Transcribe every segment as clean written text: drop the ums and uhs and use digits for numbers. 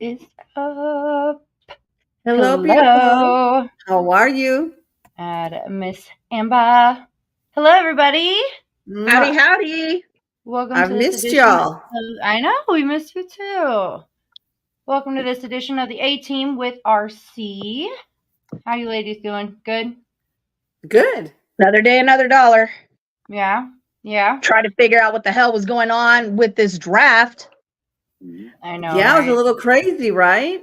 is up? Hello, beautiful. How are you? Miss Amber. Hello, everybody. Howdy, howdy. Welcome I've to this missed edition. y'all. I know, we missed you too. Welcome to this edition of the A-Team with RC. How you ladies doing? Good? Good. Another day, another dollar. Yeah. Try to figure out what the hell was going on with this draft. I know. Yeah, right? It was a little crazy, right?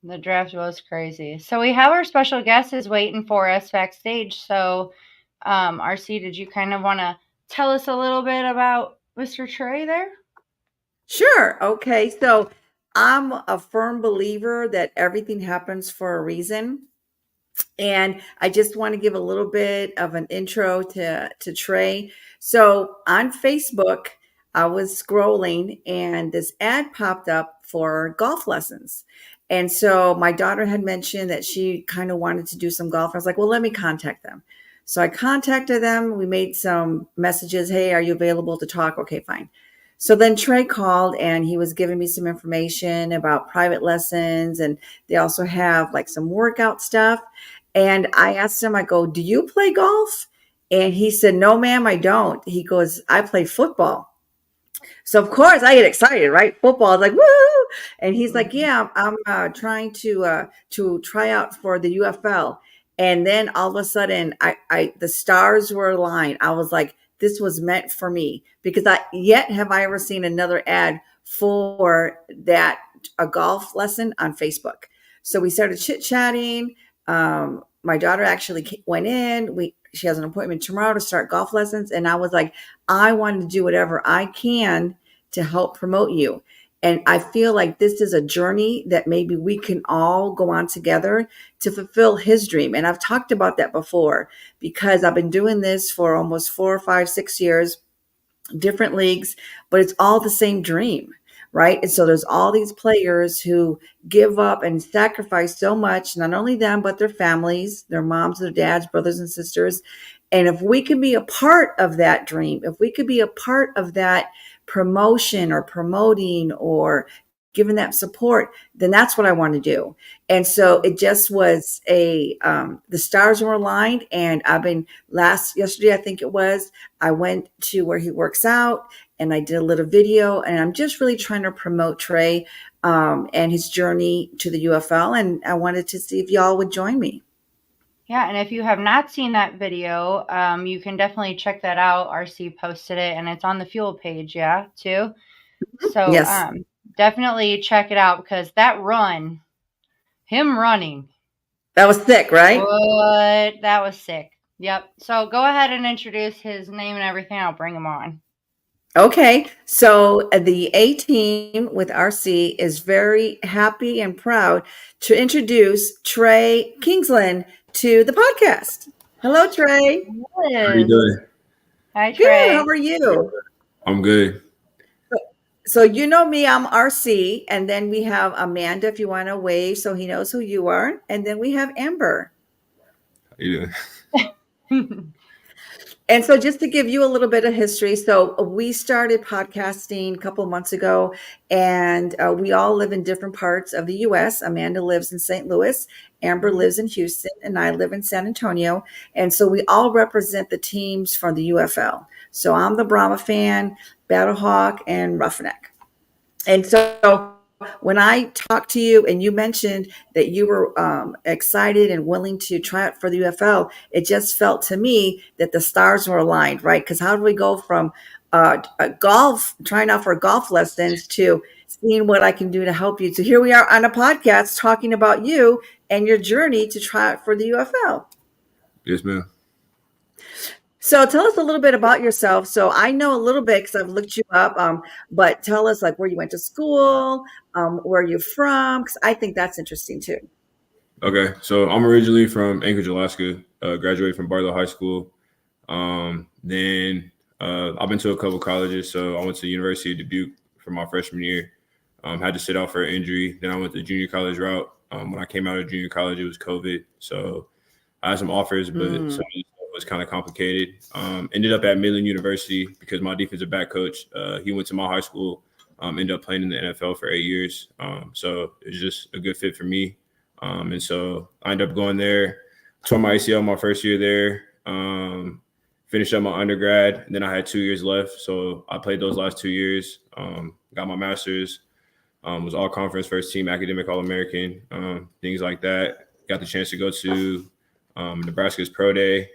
The draft was crazy. So we have our special guest is waiting for us backstage. So, RC, did you kind of want to tell us a little bit about Mr. Trey there? Sure. Okay. So I'm a firm believer that everything happens for a reason. And I just want to give a little bit of an intro to Trey. So on Facebook, I was scrolling and this ad popped up for golf lessons. And so my daughter had mentioned that she kind of wanted to do some golf. I was like, well, let me contact them. So I contacted them. We made some messages. Hey, are you available to talk? Okay, fine. So then Trey called and he was giving me some information about private lessons. And they also have like some workout stuff. And I asked him, I go, do you play golf? And he said, no, ma'am, I don't. He goes, I play football. So of course I get excited, right? Football is like, woo! And he's like, yeah, I'm trying to try out for the UFL. And then all of a sudden, I the stars were aligned. I was like, this was meant for me because have I ever seen another ad for that a golf lesson on Facebook. So we started chit chatting. My daughter actually went in. She has an appointment tomorrow to start golf lessons. And I was like, I want to do whatever I can to help promote you. And I feel like this is a journey that maybe we can all go on together to fulfill his dream. And I've talked about that before because I've been doing this for almost 4, 5, 6 years, different leagues, but it's all the same dream. Right. And so there's all these players who give up and sacrifice so much, not only them, but their families, their moms, their dads, brothers and sisters. And if we could be a part of that dream, if we could be a part of that promotion or promoting or giving that support, then that's what I want to do. And so it just was the stars were aligned. And yesterday, I think it was, I went to where he works out and I did a little video, and I'm just really trying to promote Trey and his journey to the UFL. And I wanted to see if y'all would join me. Yeah, and if you have not seen that video, you can definitely check that out. RC posted it, and it's on the Fuel page, too. So Yes. Definitely check it out because that run, him running. That was sick, right? What? That was sick. Yep. So go ahead and introduce his name and everything. I'll bring him on. Okay, so the A-Team with RC is very happy and proud to introduce Tracie Kingsland to the podcast. Hello, Trey. How are you doing? Hi, Trey. Good. How are you? I'm good. So you know me, I'm RC, and then we have Amanda, if you want to wave so he knows who you are, and then we have Amber. How you doing? And so just to give you a little bit of history, so we started podcasting a couple of months ago, and we all live in different parts of the U.S. Amanda lives in St. Louis, Amber lives in Houston, and I live in San Antonio. And so we all represent the teams from the UFL. So I'm the Brahma fan, Battlehawk, and Roughneck. And so when I talked to you and you mentioned that you were excited and willing to try out for the UFL, it just felt to me that the stars were aligned, right? Because how do we go from trying out for golf lessons to seeing what I can do to help you? So here we are on a podcast talking about you and your journey to try out for the UFL. Yes, ma'am. So tell us a little bit about yourself. So I know a little bit because I've looked you up, but tell us like where you went to school, where you're from, because I think that's interesting too. Okay, so I'm originally from Anchorage, Alaska. Graduated from Barlow High School. Then I've been to a couple colleges. So I went to the University of Dubuque for my freshman year. Had to sit out for an injury. Then I went the junior college route. When I came out of junior college, it was COVID. So I had some offers, but some was kind of complicated. Ended up at Midland University because my defensive back coach, he went to my high school. ended up playing in the NFL for 8 years. So it was just a good fit for me. And so I ended up going there, tore my ACL my first year there, finished up my undergrad, and then I had 2 years left. So I played those last 2 years, got my master's, was all conference first team, academic All-American, things like that. Got the chance to go to Nebraska's Pro Day.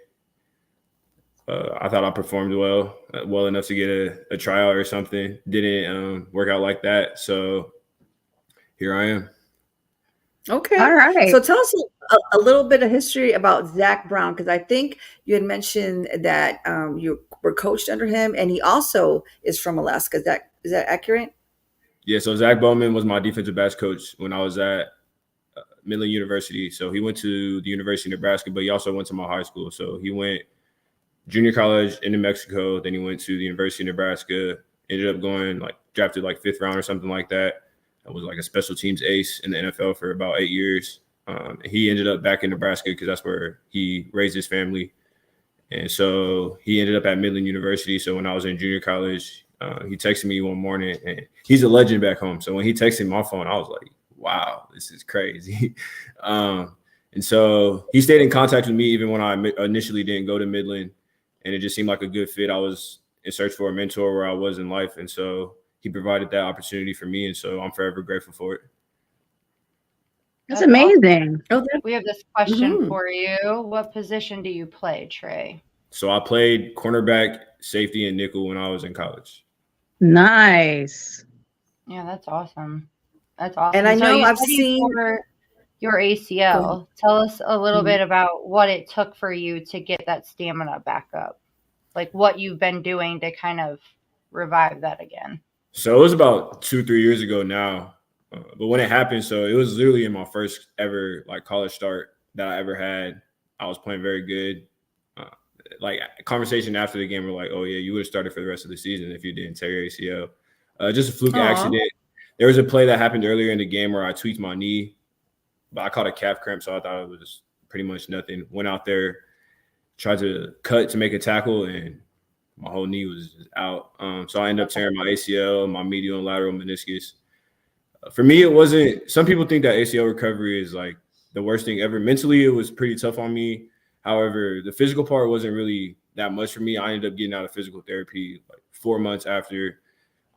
I thought I performed well enough to get a tryout or something. Didn't work out like that. So here I am. Okay. All right. So tell us a little bit of history about Zach Brown, because I think you had mentioned that you were coached under him, and he also is from Alaska. Is that accurate? Yeah. So Zach Bowman was my defensive backs coach when I was at Midland University. So he went to the University of Nebraska, but he also went to my high school. So he went junior college in New Mexico. Then he went to the University of Nebraska, ended up going drafted 5th round or something like that. I was like a special teams ace in the NFL for about 8 years. He ended up back in Nebraska because that's where he raised his family. And so he ended up at Midland University. So when I was in junior college, he texted me one morning, and he's a legend back home. So when he texted my phone, I was like, wow, this is crazy. And so he stayed in contact with me even when I initially didn't go to Midland. And it just seemed like a good fit. I was in search for a mentor where I was in life. And so he provided that opportunity for me. And so I'm forever grateful for it. That's amazing. Awesome. We have this question for you. What position do you play, Trey? So I played cornerback, safety, and nickel when I was in college. Nice. Yeah, that's awesome. That's awesome. And I know I've seen your ACL. Tell us a little bit about what it took for you to get that stamina back up. Like what you've been doing to kind of revive that again. So it was about 2-3 years ago now. But when it happened, so it was literally in my first ever college start that I ever had. I was playing very good. Conversation after the game were like, oh yeah, you would have started for the rest of the season if you didn't tear your ACL. Just a fluke accident. There was a play that happened earlier in the game where I tweaked my knee, but I caught a calf cramp, so I thought it was pretty much nothing. Went out there, tried to cut to make a tackle, and my whole knee was out. So I ended up tearing my ACL, my medial and lateral meniscus. For me, it wasn't – some people think that ACL recovery is the worst thing ever. Mentally, it was pretty tough on me. However, the physical part wasn't really that much for me. I ended up getting out of physical therapy 4 months after.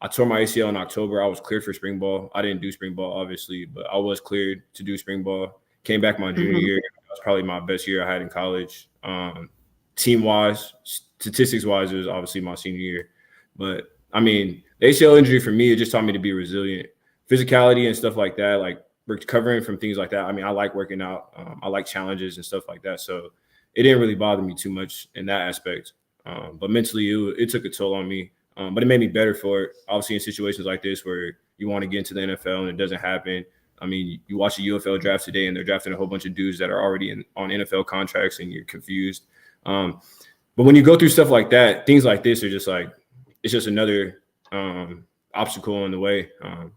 I tore my ACL in October. I was cleared for spring ball. I didn't do spring ball, obviously, but I was cleared to do spring ball. Came back my junior year. That was probably my best year I had in college. Team-wise, statistics-wise, it was obviously my senior year. But, I mean, the ACL injury for me, it just taught me to be resilient. Physicality and stuff like that, recovering from things like that. I mean, I like working out. I like challenges and stuff like that. So it didn't really bother me too much in that aspect. But mentally, it took a toll on me. But it made me better for it. Obviously, in situations like this where you want to get into the NFL and it doesn't happen. I mean, you watch the UFL draft today and they're drafting a whole bunch of dudes that are already on NFL contracts and you're confused. But when you go through stuff like that, things like this are just it's just another obstacle in the way.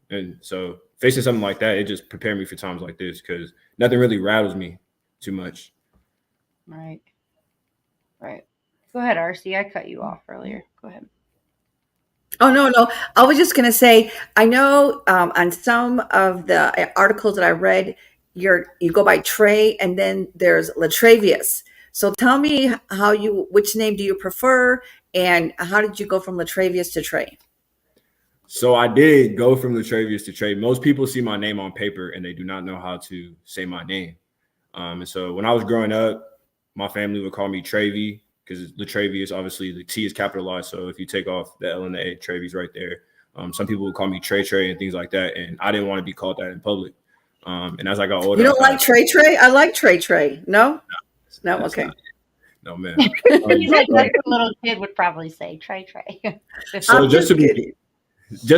And so facing something like that, it just prepared me for times like this because nothing really rattles me too much. Right. Go ahead, RC. I cut you off earlier. Go ahead. Oh, no. I was just going to say, I know on some of the articles that I read, you go by Trey and then there's LaTraviaus. So tell me which name do you prefer and how did you go from LaTraviaus to Trey? So I did go from LaTraviaus to Trey. Most people see my name on paper and they do not know how to say my name. And so when I was growing up, my family would call me Travie because LaTraviaus, obviously the T is capitalized. So if you take off the L and the A, Travie's right there. Some people would call me Trey and things like that. And I didn't want to be called that in public. And as I got older. You don't like Trey? I like Trey. No? No? Okay. No, man. That's what a little kid would probably say, Trey. So just to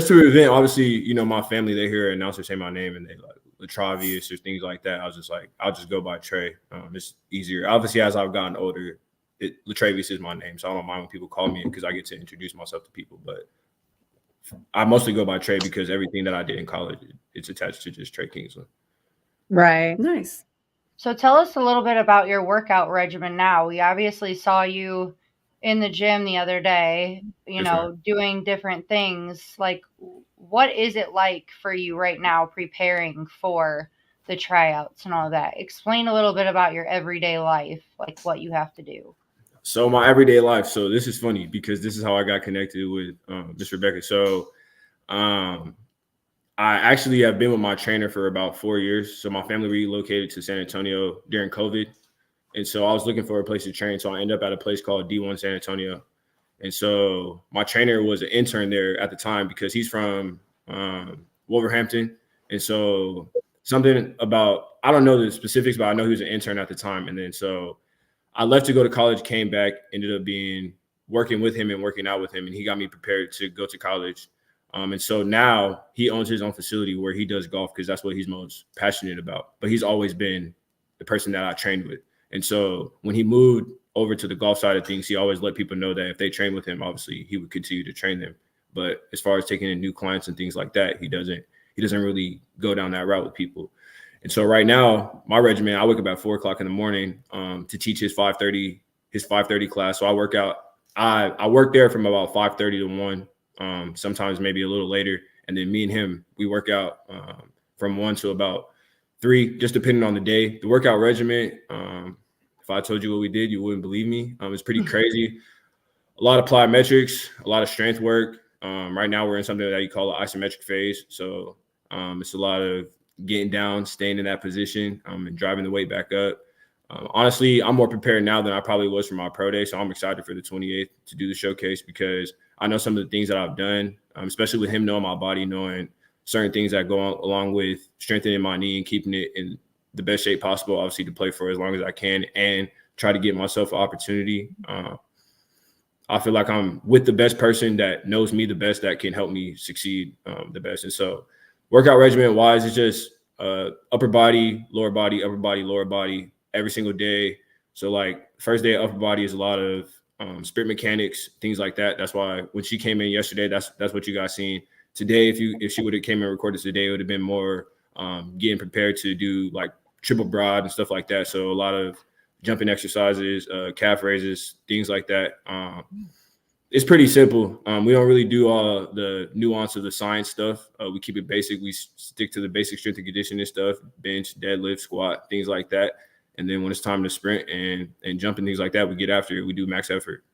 prevent, obviously, my family, they hear an announcer say my name and they LaTraviaus or things like that. I was just I'll just go by Trey. It's easier. Obviously, as I've gotten older, LaTraviaus is my name, so I don't mind when people call me because I get to introduce myself to people. But I mostly go by Trey because everything that I did in college, it's attached to just Tracie Kingsland. Right. Nice. So tell us a little bit about your workout regimen now. We obviously saw you in the gym the other day, doing different things. what is it like for you right now preparing for the tryouts and all that? Explain a little bit about your everyday life, like what you have to do. So my everyday life. So this is funny because this is how I got connected with Miss Rebecca. So I actually have been with my trainer for about 4 years. So my family relocated to San Antonio during COVID. And so I was looking for a place to train. So I ended up at a place called D1 San Antonio. And so my trainer was an intern there at the time because he's from Wolverhampton. And so something about, I don't know the specifics, but I know he was an intern at the time. And then so I left to go to college, came back, ended up working with him and working out with him. And he got me prepared to go to college. And so now he owns his own facility where he does golf because that's what he's most passionate about. But he's always been the person that I trained with. And so when he moved over to the golf side of things, he always let people know that if they train with him, obviously he would continue to train them. But as far as taking in new clients and things like that, he doesn't really go down that route with people. And so right now, my regimen, I wake up at 4:00 in the morning to teach his 5:30 class. So I work out. I work there from about 5:30 to 1, sometimes maybe a little later. And then me and him, we work out from 1 to about 3, just depending on the day. The workout regimen, if I told you what we did, you wouldn't believe me. It's pretty crazy. A lot of plyometrics, a lot of strength work. Right now we're in something that you call an isometric phase. So it's a lot of getting down, staying in that position, and driving the weight back up. Honestly, I'm more prepared now than I probably was for my pro day. So I'm excited for the 28th to do the showcase because I know some of the things that I've done, especially with him knowing my body, knowing certain things that go along with strengthening my knee and keeping it in the best shape possible, obviously to play for as long as I can and try to get myself an opportunity. I feel like I'm with the best person that knows me the best, that can help me succeed the best. And so workout regimen wise, it's just upper body, lower body, upper body, lower body every single day. So like first day of upper body is a lot of sprint mechanics, things like that. That's why when she came in yesterday, that's what you guys seen. Today, if she would have came and recorded today, it would have been more getting prepared to do like triple broad and stuff like that. So a lot of jumping exercises, calf raises, things like that. It's pretty simple. We don't really do all the nuance of the science stuff. We keep it basic. We stick to the basic strength and conditioning stuff, bench, deadlift, squat, things like that. And then when it's time to sprint and jump and things like that, we get after it. We do max effort.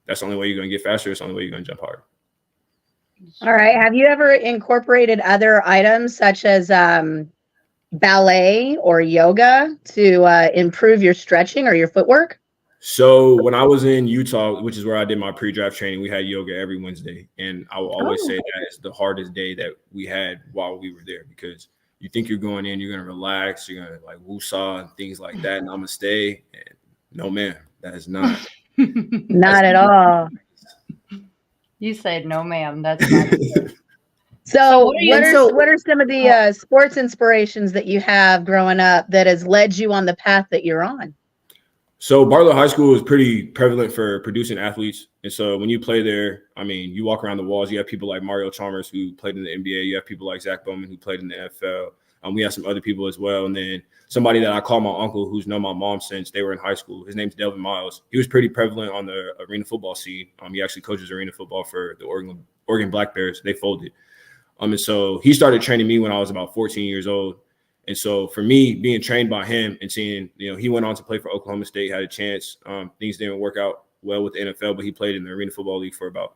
That's the only way you're going to get faster. It's the only way you're going to jump hard. All right. Have you ever incorporated other items such as ballet or yoga to improve your stretching or your footwork? So when I was in Utah, which is where I did my pre-draft training, we had yoga every Wednesday. And I will always say that is the hardest day that we had while we were there because you think you're going in, you're going to relax, you're going to like woosah and things like that. And I'm going to stay. And no, ma'am, that is not. Not at all. You said no, ma'am. That's not it. So what are some of the sports inspirations that you have growing up that has led you on the path that you're on? So Barlow High School is pretty prevalent for producing athletes. And so when you play there, I mean, you walk around the walls, you have people like Mario Chalmers who played in the NBA. You have people like Zach Bowman who played in the NFL. We have some other people as well. And then somebody that I call my uncle who's known my mom since they were in high school. His name's Delvin Miles. He was pretty prevalent on the arena football scene. He actually coaches arena football for the Oregon Black Bears. They folded. And so he started training me when I was about 14 years old. And so for me, being trained by him and seeing, he went on to play for Oklahoma State, had a chance. Things didn't work out well with the NFL, but he played in the Arena Football League for about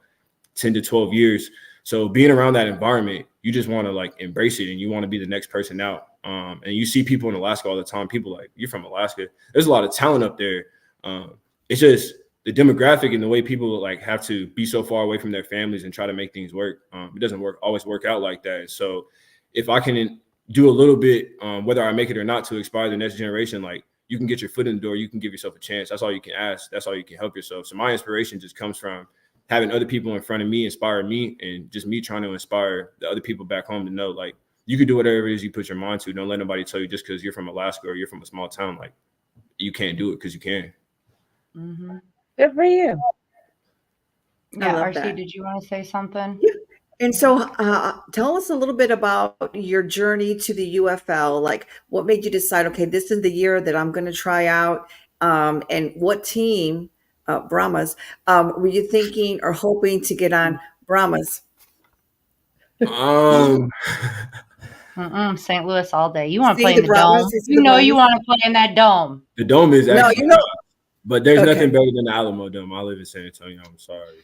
10 to 12 years. So being around that environment, you just want to like embrace it and you want to be the next person out. And you see people in Alaska all the time. People like, you're from Alaska. There's a lot of talent up there. It's just the demographic and the way people like have to be so far away from their families and try to make things work. It doesn't always work out like that. So if I can do a little bit, whether I make it or not, to inspire the next generation, like you can get your foot in the door, you can give yourself a chance. That's all you can ask. That's all you can help yourself. So my inspiration just comes from having other people in front of me inspire me, and just me trying to inspire the other people back home to know, like, you can do whatever it is you put your mind to. Don't let nobody tell you just because you're from Alaska or you're from a small town, like you can't do it, because you can. Mm-hmm. Good for you. Yeah, RC, did you want to say something? Yeah. And so tell us a little bit about your journey to the UFL. Like, what made you decide, okay, this is the year that I'm going to try out? And what team, Brahmas, were you thinking or hoping to get on? Brahmas. St. Louis all day. You want to See play the in the Brahmas? dome? You see You the know you Brahmas? want to play in that dome. The dome is No, actually, you know. but there's Okay. nothing better than the Alamo Dome. I live in San Antonio. I'm sorry.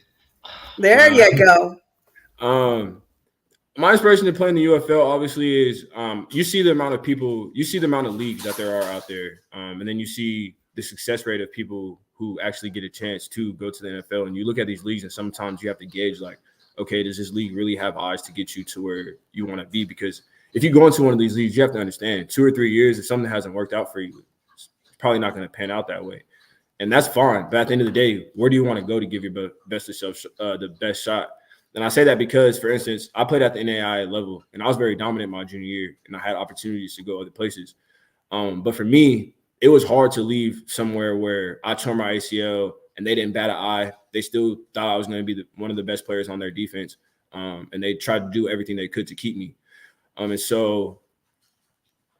There you go. My inspiration to play in the UFL obviously is you see the amount of people, you see the amount of leagues that there are out there, and then you see the success rate of people who actually get a chance to go to the NFL. And you look at these leagues, and sometimes you have to gauge like, okay, does this league really have eyes to get you to where you want to be? Because if you go into one of these leagues, you have to understand 2 or 3 years, if something hasn't worked out for you, it's probably not going to pan out that way. And that's fine. But at the end of the day, where do you want to go to give your best yourself the best shot? And I say that because, for instance, I played at the NAIA level, and I was very dominant my junior year, and I had opportunities to go other places. But for me, it was hard to leave somewhere where I tore my ACL and they didn't bat an eye. They still thought I was going to be one of the best players on their defense, and they tried to do everything they could to keep me. And so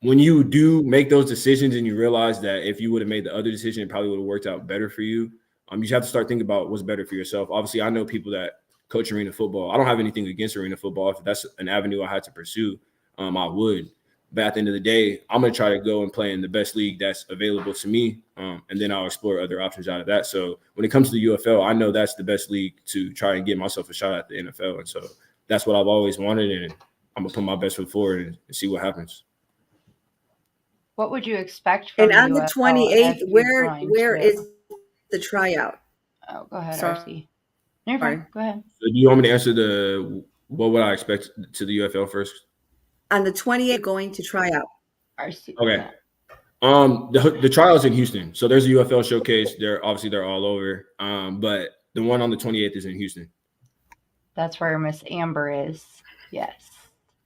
when you do make those decisions and you realize that if you would have made the other decision, it probably would have worked out better for you. You just have to start thinking about what's better for yourself. Obviously, I know people that coach arena football. I don't have anything against arena football. If that's an avenue I had to pursue, I would. But at the end of the day, I'm going to try to go and play in the best league that's available to me, and then I'll explore other options out of that. So when it comes to the UFL, I know that's the best league to try and get myself a shot at the NFL. And so that's what I've always wanted, and I'm going to put my best foot forward and see what happens. What would you expect from And on the the UFL 28th, where too? is the tryout? Oh, go ahead, Sorry. RC. You're fine. Go ahead. So do you want me to answer what would I expect to the UFL first? On the 28th, going to try out. RC. Okay. The trials in Houston. So there's a UFL showcase. They're all over. But the one on the 28th is in Houston. That's where Miss Amber is. Yes.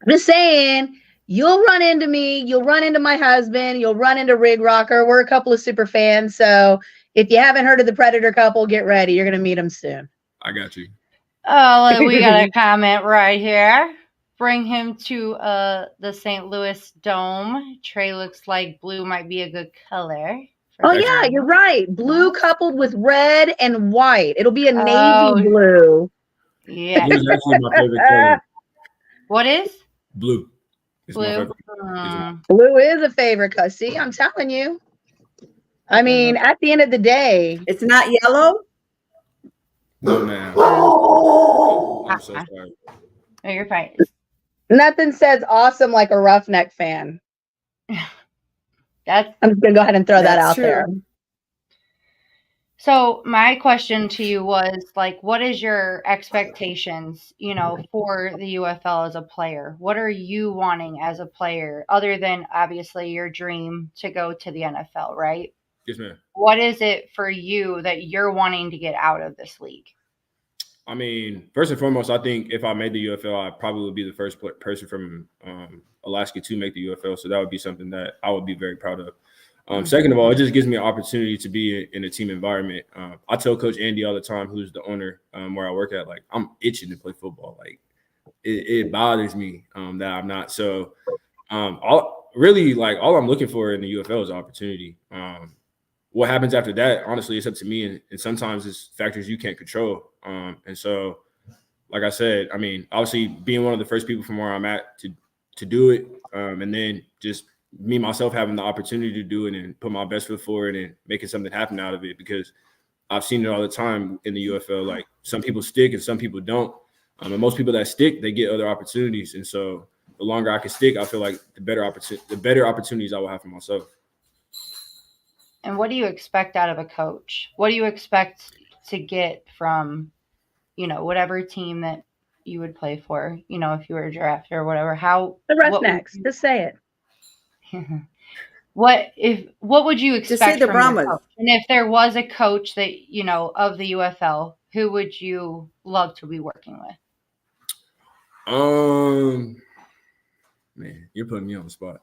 I'm just saying, you'll run into me, you'll run into my husband, you'll run into Rig Rocker. We're a couple of super fans. So if you haven't heard of the Predator couple, get ready. You're going to meet them soon. I got you. Oh, we got a comment right here. Bring him to the St. Louis Dome. Trey looks like blue might be a good color. Oh, yeah, you're right. Blue coupled with red and white. It'll be a navy blue. Yeah. Blue is actually my favorite color. What is? Blue. It's blue. Blue is a favorite color. See, I'm telling you. I mean, at the end of the day. It's not yellow? No, ma'am. I'm so sorry. No, you're fine. Nothing says awesome like a Roughneck fan. I'm just going to go ahead and throw that out there. So my question to you was like, what is your expectations, for the UFL as a player? What are you wanting as a player other than obviously your dream to go to the NFL, right? Yes, ma'am. What is it for you that you're wanting to get out of this league? I mean, first and foremost, I think if I made the UFL, I probably would be the first person from Alaska to make the UFL. So that would be something that I would be very proud of. Second of all, it just gives me an opportunity to be in a team environment. I tell Coach Andy all the time, who's the owner where I work at, like, I'm itching to play football. Like, it bothers me that I'm not. So all I'm looking for in the UFL is opportunity. What happens after that, honestly, it's up to me. And sometimes it's factors you can't control. And so, like I said, I mean, obviously being one of the first people from where I'm at to do it, and then just me, myself, having the opportunity to do it and put my best foot forward and making something happen out of it, because I've seen it all the time in the UFL. Like, some people stick and some people don't. And most people that stick, they get other opportunities. And so the longer I can stick, I feel like the better opportunities I will have for myself. And what do you expect out of a coach? What do you expect to get from, whatever team that you would play for, if you were a drafter or whatever? The Roughnecks, just say it. What would you expect just say the from Brahmas? your coach? And if there was a coach that, of the UFL, who would you love to be working with? Man, you're putting me on the spot.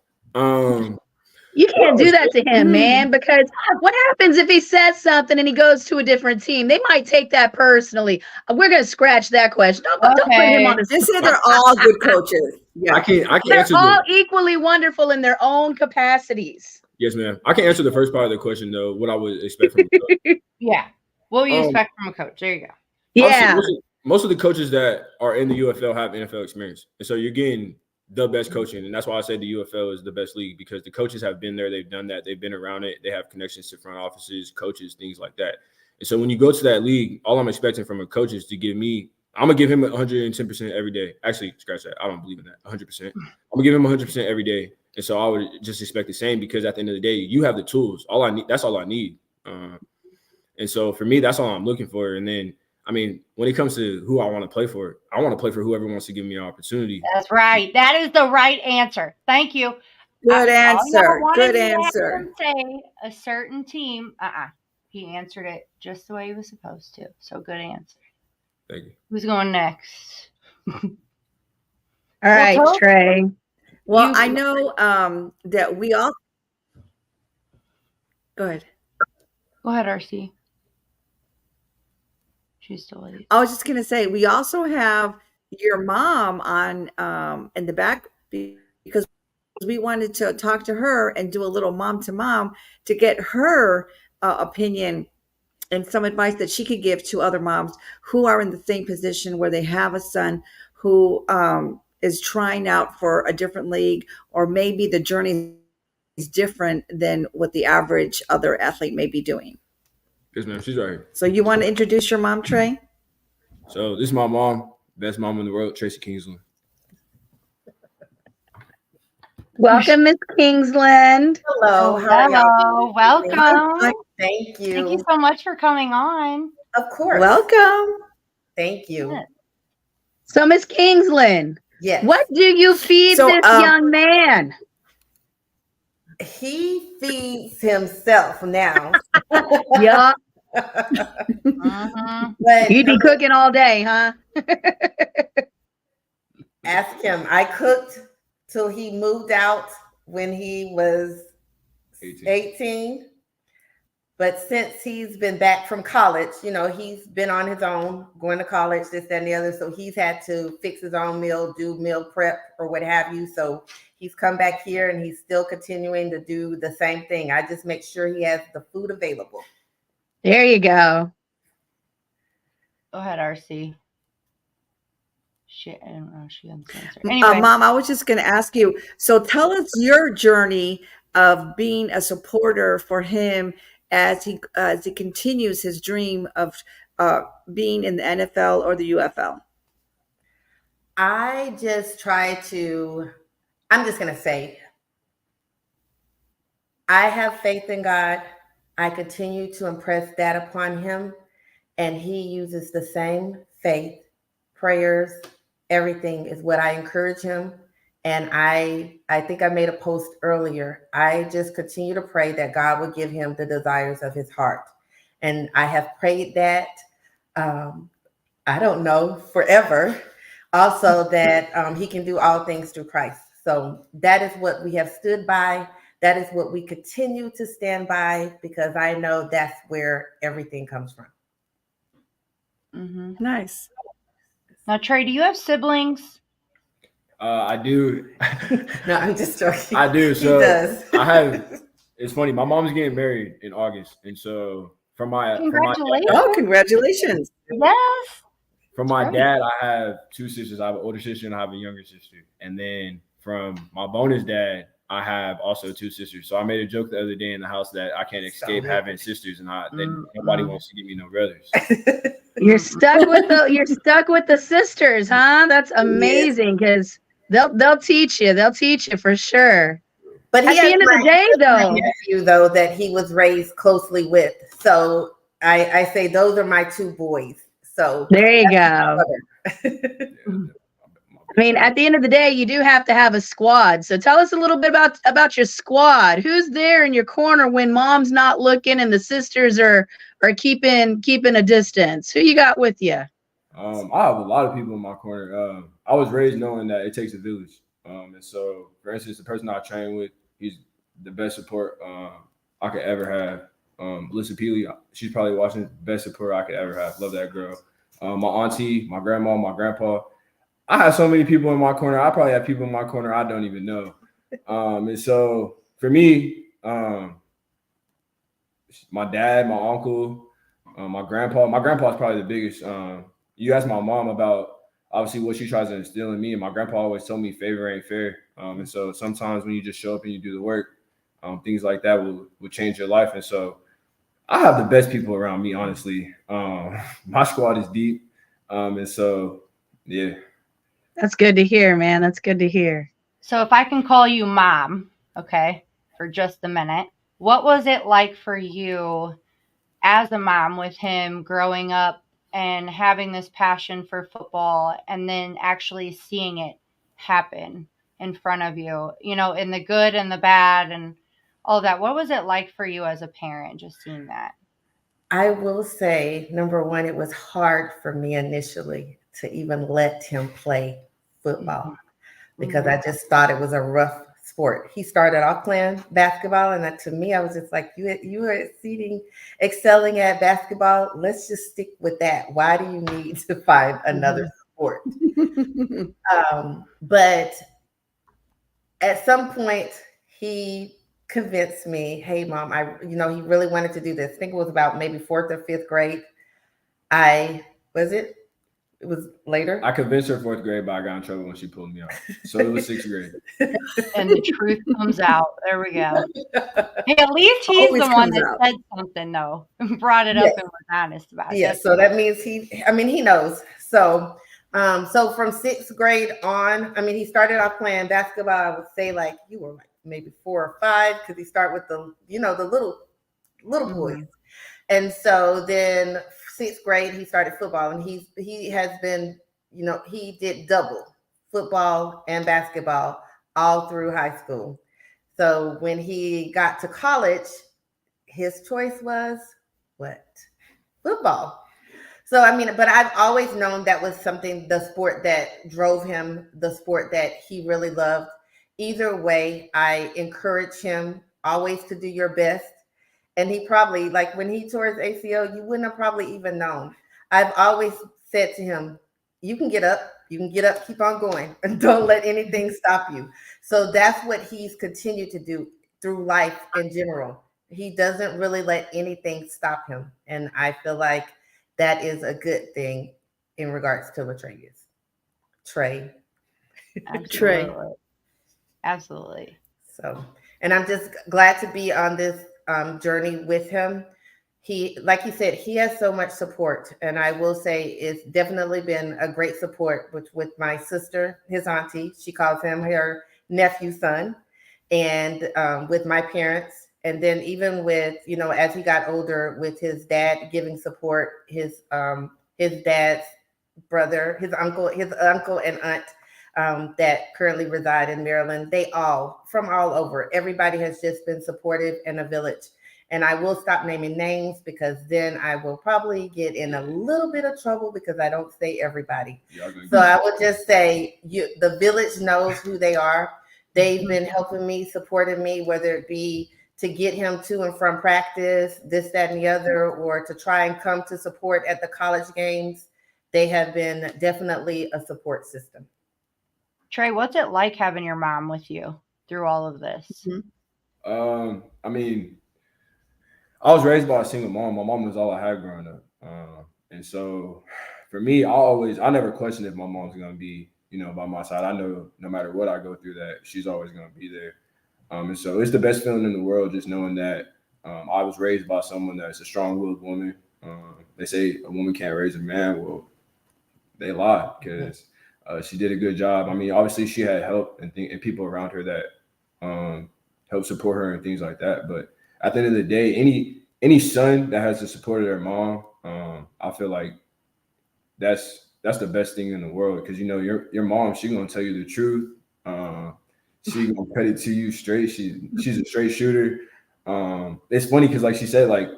You can't do that to him, man, because what happens if he says something and he goes to a different team? They might take that personally. We're going to scratch that question. Don't put him on the spot. Just say they're all good coaches. Yeah. I can't They're answer all equally wonderful in their own capacities. Yes, ma'am. I can answer the first part of the question, though, what I would expect from a coach. Yeah. What would you expect from a coach? There you go. Yeah. most of the coaches that are in the UFL have NFL experience, and so you're getting the best coaching, and that's why I said the UFL is the best league, because the coaches have been there, they've done that, they've been around it, they have connections to front offices, coaches, things like that. And so when you go to that league, all I'm expecting from a coach is to give me, I'm gonna give him 110% every day. Actually, scratch that. I don't believe in that. 100%. I'm gonna give him 100% every day, and so I would just expect the same, because at the end of the day, you have the tools. All I need, that's all I need. And so for me, that's all I'm looking for. And then, I mean, when it comes to who I want to play for, I want to play for whoever wants to give me an opportunity. That's right. That is the right answer. Thank you. Good answer. Good answer. Say a certain team. He answered it just the way he was supposed to. So good answer. Thank you. Who's going next? All right, Trey. Well, I know that we all. Go ahead. Go ahead, RC. She's still with you. I was just going to say, we also have your mom on in the back, because we wanted to talk to her and do a little mom to mom to get her opinion and some advice that she could give to other moms who are in the same position where they have a son who is trying out for a different league, or maybe the journey is different than what the average other athlete may be doing. Yes, ma'am. She's right here. So you want to introduce your mom, Trey? So this is my mom, best mom in the world, Tracie Kingsland. Welcome, Miss Kingsland. Hello. Hello. Welcome. Thank you. Thank you so much for coming on. Of course. Welcome. Thank you. Yeah. So, Miss Kingsland, Yes. what do you feed this young man? He feeds himself now. Yeah. But You'd be cooking all day, huh? ask him. I cooked till he moved out when he was 18. But since he's been back from college, you know, he's been on his own, going to college, this, that, and the other. So he's had to fix his own meal, do meal prep or what have you. So he's come back here and he's still continuing to do the same thing. I just make sure he has the food available. There you go. Go ahead, RC. Shit, I don't know. She doesn't answer. Anyway. Mom, I was just going to ask you. So tell us your journey of being a supporter for him as he continues his dream of being in the NFL or the UFL. I just try to, I'm just going to say, I have faith in God. I continue to impress that upon him, and he uses the same faith, prayers, everything is what I encourage him. And I think I made a post earlier. I just continue to pray that God will give him the desires of his heart. And I have prayed that, I don't know, forever. Also that he can do all things through Christ. So that is what we have stood by. That is what we continue to stand by, because I know that's where everything comes from. Mm-hmm. Nice. Now, Trey, do you have siblings? I do. No, I'm just joking. I do. So he does. I have. It's funny. My mom's getting married in August, and so Congratulations! Congratulations! Yes. From my dad, I have two sisters. I have an older sister and I have a younger sister. And then from my bonus dad, I have also two sisters. So I made a joke the other day in the house that I can't escape having sisters, and nobody wants to give me no brothers. You're stuck with the sisters, huh? That's amazing, because they'll teach you. They'll teach you for sure. But at the end of the day, though, nephew, though, that he was raised closely with. So I say those are my two boys. So there you go. I mean, at the end of the day, you do have to have a squad. So tell us a little bit about your squad. Who's there in your corner when mom's not looking and the sisters are keeping a distance? Who you got with you? I have a lot of people in my corner. I was raised knowing that it takes a village. And so, for instance, the person I train with, he's the best support I could ever have. Melissa Peely, she's probably watching, best support I could ever have. Love that girl. My auntie, my grandma, my grandpa. I have so many people in my corner. I probably have people in my corner I don't even know. And so for me, my dad, my uncle, my grandpa. My grandpa's probably the biggest you ask my mom about obviously what she tries to instill in me, and my grandpa always told me favor ain't fair. And so sometimes when you just show up and you do the work, things like that will change your life. And so I have the best people around me, honestly. My squad is deep. And so, yeah. That's good to hear, man. That's good to hear. So if I can call you mom, okay, for just a minute, what was it like for you as a mom with him growing up and having this passion for football and then actually seeing it happen in front of you, in the good and the bad and all that? What was it like for you as a parent, just seeing that? I will say, number one, it was hard for me initially to even let him play football because I just thought it was a rough sport. He started off playing basketball, and to me, I was just like, you are excelling at basketball. Let's just stick with that. Why do you need to find another sport? But at some point, he convinced me, hey, mom, he really wanted to do this. I think it was about maybe 4th or 5th grade. It was later. I convinced her 4th grade, but I got in trouble when she pulled me out. So it was 6th grade. And the truth comes out. There we go. Hey, at least he's the one that said something, though, brought it up and was honest about it. Yeah, so that means he knows. So from 6th grade on, he started off playing basketball. I would say like you were like maybe 4 or 5 because he started with the little boys. And so then 6th grade, he started football, and he has been, he did double football and basketball all through high school. So when he got to college, his choice was what? Football. So, but I've always known that was the sport that drove him, the sport that he really loved. Either way, I encourage him always to do your best. And he probably, like when he tore his ACL, you wouldn't have probably even known. I've always said to him, you can get up, keep on going, and don't let anything stop you. So that's what he's continued to do through life in general. He doesn't really let anything stop him. And I feel like that is a good thing in regards to LaTraviaus. Trey. Absolutely. So, and I'm just glad to be on this journey with him. He, like you said, he has so much support. And I will say it's definitely been a great support with my sister, his auntie. She calls him her nephew son. And with my parents. And then even with, as he got older, with his dad giving support, his dad's brother, his uncle and aunt that currently reside in Maryland, from all over, everybody has just been supportive and a village. And I will stop naming names because then I will probably get in a little bit of trouble because I don't say everybody. So I would just say the village knows who they are. They've been helping me, supporting me, whether it be to get him to and from practice, this, that, and the other, or to try and come to support at the college games. They have been definitely a support system. Trey, what's it like having your mom with you through all of this? I was raised by a single mom. My mom was all I had growing up. And so for me, I never questioned if my mom's going to be, by my side. I know no matter what I go through that she's always going to be there. And so it's the best feeling in the world, just knowing that I was raised by someone that's a strong-willed woman. They say a woman can't raise a man. Well, they lie because she did a good job. Obviously she had help and people around her that helped support her and things like that. But at the end of the day, any son that has the support of their mom, I feel like that's the best thing in the world because your mom, she's gonna tell you the truth. She's gonna cut it to you straight. She's a straight shooter. It's funny because like she said, like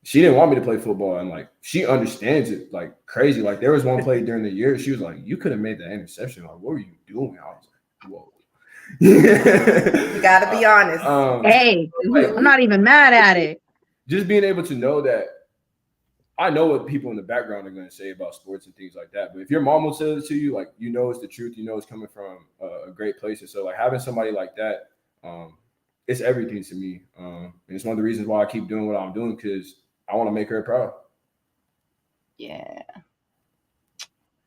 she didn't want me to play football and like she understands it like crazy. Like there was one play during the year, she was like, "You could have made that interception. Like, what were you doing?" I was like, "Whoa." You gotta be honest. Hey, I'm not even mad at it. Just being able to know that I know what people in the background are going to say about sports and things like that. But if your mom will tell it to you, like, it's the truth, it's coming from a great place. And so like having somebody like that, it's everything to me. And it's one of the reasons why I keep doing what I'm doing because I want to make her proud. Yeah.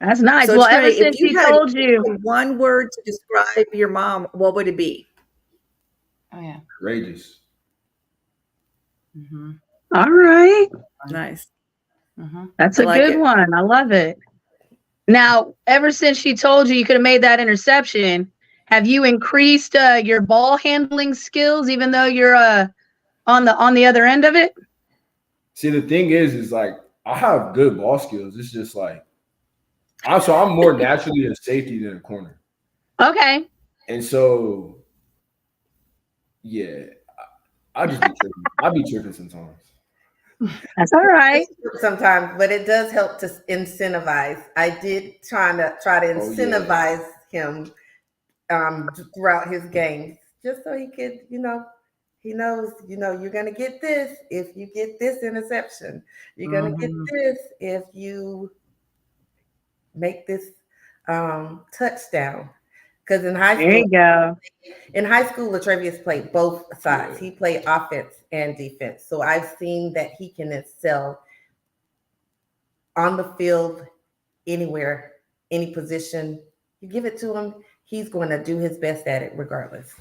That's nice. So Well, Trey, ever if since you he had told you, one word to describe your mom, what would it be? Oh yeah. Courageous. Mm-hmm. all right, Nice. Mm-hmm. that's I a like good it. one. I love it. Now, ever since she told you could have made that interception, have you increased your ball handling skills, even though you're on the other end of it? See, the thing is like I have good ball skills. It's just like I'm more naturally a safety than a corner. Okay. And so yeah, I just be tripping. I be tripping sometimes. That's all right. Sometimes, but it does help to incentivize. I did try to Oh yeah. incentivize him throughout his games, just so he could, he knows, you're gonna get this if you get this interception. You're gonna get this if you make this touchdown. Because in high There school, you go. LaTraviaus played both sides. He played offense and defense. So I've seen that he can excel on the field, anywhere, any position. You give it to him, he's going to do his best at it regardless.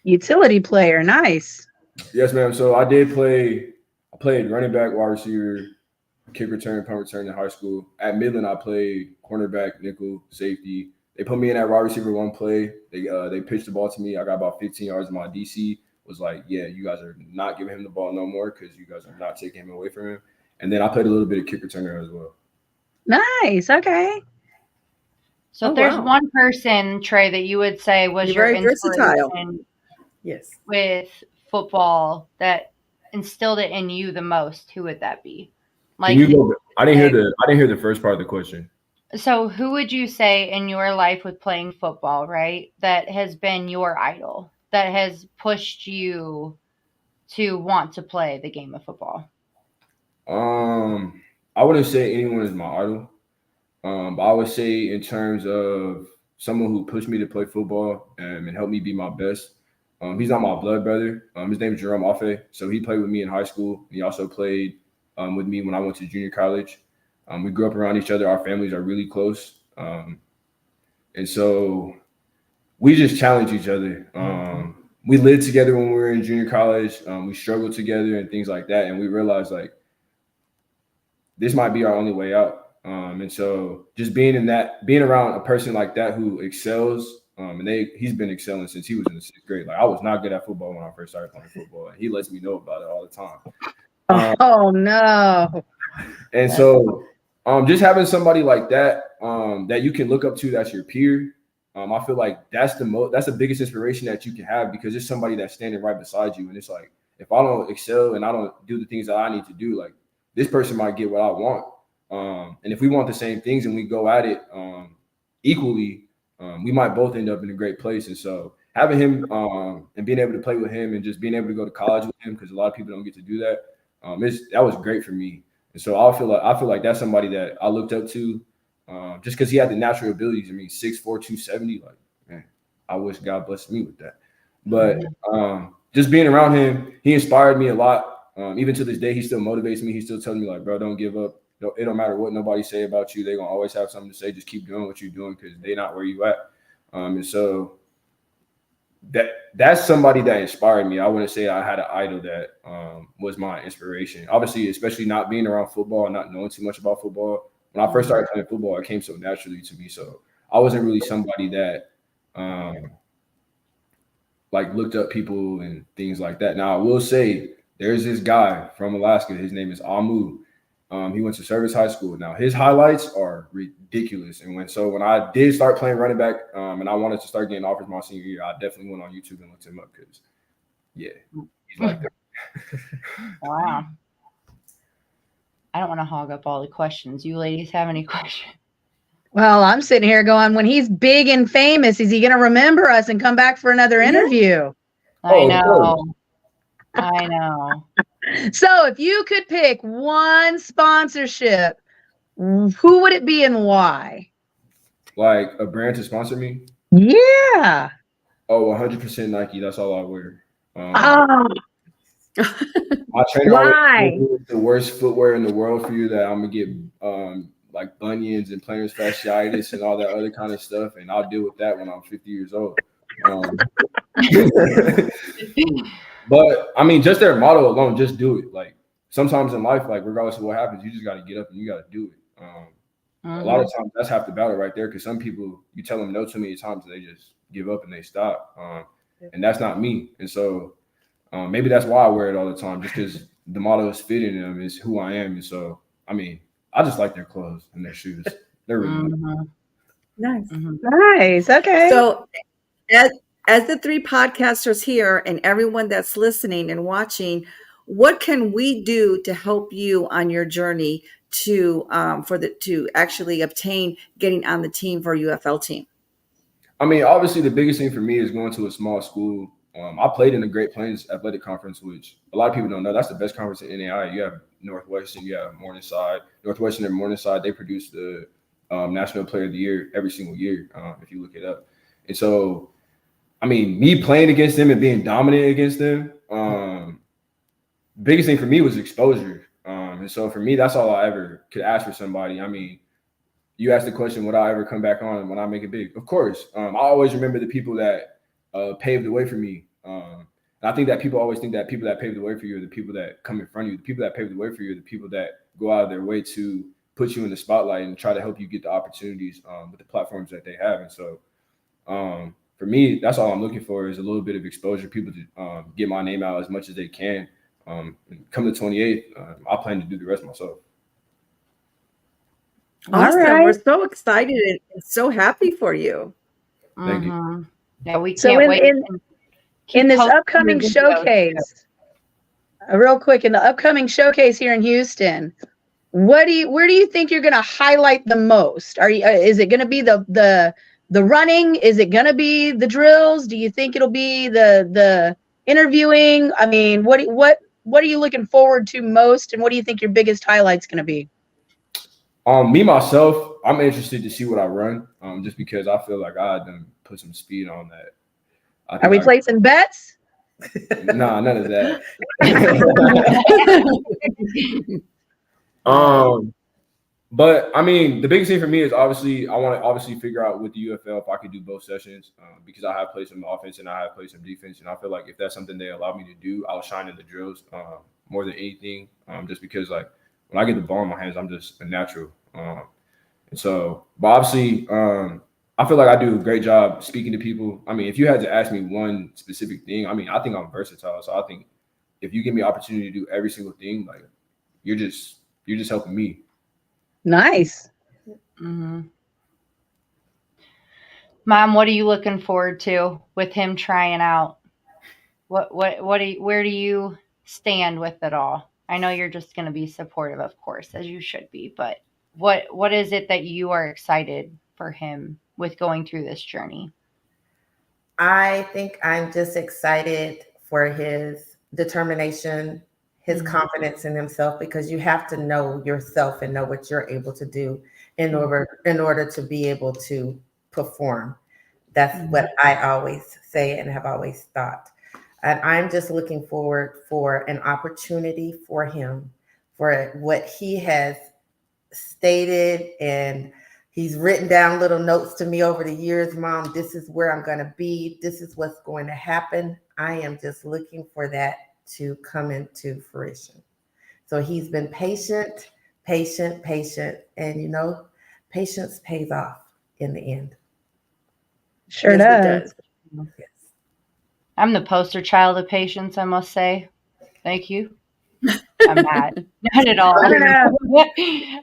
Utility player. Nice. Yes, ma'am. So I played running back, wide receiver, kick return, punt return in high school. At Midland, I played cornerback, nickel, safety. They put me in that wide receiver one play. They pitched the ball to me. I got about 15 yards. And my DC was like, yeah, you guys are not giving him the ball no more because you guys are not taking him away from him. And then I played a little bit of kick returner as well. Nice. Okay. So if there's one person, Trey, that you would say was You're your very versatile. inspiration Yes. with football that instilled it in you the most, who would that be? Like, I didn't hear the first part of the question. So who would you say in your life with playing football, right, that has been your idol, that has pushed you to want to play the game of football? I wouldn't say anyone is my idol. But I would say in terms of someone who pushed me to play football and helped me be my best. He's not my blood brother. His name is Jerome Afe. So he played with me in high school. He also played with me when I went to junior college. We grew up around each other. Our families are really close. And so we just challenge each other. We lived together when we were in junior college. We struggled together and things like that. And we realized like this might be our only way out. And so just being around a person like that who excels, and he's been excelling since he was in the 6th grade. Like I was not good at football when I first started playing football. And he lets me know about it all the time. Oh no. And so just having somebody like that, that you can look up to, that's your peer. I feel like that's the biggest inspiration that you can have, because it's somebody that's standing right beside you. And it's like, if I don't excel and I don't do the things that I need to do, like this person might get what I want. And if we want the same things and we go at it equally, we might both end up in a great place. And so having him and being able to play with him and just being able to go to college with him, because a lot of people don't get to do that, that was great for me. And so I feel like that's somebody that I looked up to, just because he had the natural abilities. I mean, 6'4", 270, like, man, I wish God blessed me with that. But just being around him, he inspired me a lot. Even to this day, he still motivates me. He's still telling me like, bro, don't give up. It don't matter what nobody say about you. They're going to always have something to say. Just keep doing what you're doing because they're not where you at. And so that's somebody that inspired me. I wouldn't say I had an idol that was my inspiration. Obviously, especially not being around football and not knowing too much about football. When I first started playing football, it came so naturally to me. So I wasn't really somebody that like looked up people and things like that. Now, I will say there's this guy from Alaska. His name is Amu. He went to Service High School. Now his highlights are ridiculous. And when I did start playing running back, and I wanted to start getting offers my senior year, I definitely went on YouTube and looked him up because, yeah, he's like that. Wow. I don't want to hog up all the questions. You ladies have any questions? Well, I'm sitting here going, when he's big and famous, is he going to remember us and come back for another interview? I know. I know. So if you could pick one sponsorship, who would it be and why? Like a brand to sponsor me? Yeah. Oh, 100% Nike. That's all I wear. Oh. My trainer Why? always the worst footwear in the world for you that I'm gonna get like bunions and plantar fasciitis and all that other kind of stuff, and I'll deal with that when I'm 50 years old. But I mean, just their motto alone, just do it. Like sometimes in life, like regardless of what happens, you just got to get up and you got to do it. A lot of times that's half the battle right there, because some people, you tell them no too many times and they just give up and they stop. And that's not me. And so maybe that's why I wear it all the time, just because the motto is fitting them, is who I am. And so, I mean, I just like their clothes and their shoes. They're really Nice. Nice. Okay. So as the three podcasters here and everyone that's listening and watching, what can we do to help you on your journey to actually obtain getting on the team for UFL team? I mean, obviously the biggest thing for me is going to a small school. I played in the Great Plains Athletic Conference, which a lot of people don't know. That's the best conference in NAI. You have Northwestern, you have Morningside. Northwestern and Morningside, they produce the National Player of the Year every single year, if you look it up. And so, I mean, me playing against them and being dominant against them, biggest thing for me was exposure. And so for me, that's all I ever could ask for somebody. I mean, you asked the question, would I ever come back on when I make it big? Of course. I always remember the people that paved the way for me. And I think that people always think that people that pave the way for you are the people that come in front of you. The people that pave the way for you are the people that go out of their way to put you in the spotlight and try to help you get the opportunities with the platforms that they have. And so for me, that's all I'm looking for, is a little bit of exposure, people to get my name out as much as they can. And come the 28th, I plan to do the rest myself. Awesome. Right. We're so excited and so happy for you. Thank you. Yeah, we can't wait. In this upcoming showcase, real quick, in the upcoming showcase here in Houston, where do you think you're going to highlight the most? Is it going to be the running? Is it going to be the drills? Do you think it'll be the interviewing? I mean, what are you looking forward to most, and what do you think your biggest highlight's going to be? Me myself, I'm interested to see what I run, just because I feel like I done put some speed on that. Are we placing bets? Nah, none of that. But I mean, the biggest thing for me is obviously I want to figure out with the UFL if I could do both sessions, because I have played some offense and I have played some defense, and I feel like if that's something they allow me to do, I'll shine in the drills more than anything, just because like when I get the ball in my hands, I'm just a natural. And so, but obviously, I feel like I do a great job speaking to people. I mean, if you had to ask me one specific thing, I mean, I think I'm versatile. So I think if you give me opportunity to do every single thing, like you're just helping me. Nice. Mm-hmm. Mom, what are you looking forward to with him trying out? Where do you stand with it all? I know you're just going to be supportive, of course, as you should be, but what is it that you are excited for him with going through this journey? I think I'm just excited for his determination, his confidence in himself, because you have to know yourself and know what you're able to do in order to be able to perform. That's what I always say and have always thought. And I'm just looking forward for an opportunity for him, for what he has stated, and he's written down little notes to me over the years. Mom, this is where I'm going to be. This is what's going to happen. I am just looking for that to come into fruition. So he's been patient, and patience pays off in the end. Sure does. Yes. I'm the poster child of patience, I must say. Thank you. I'm not. Not at all.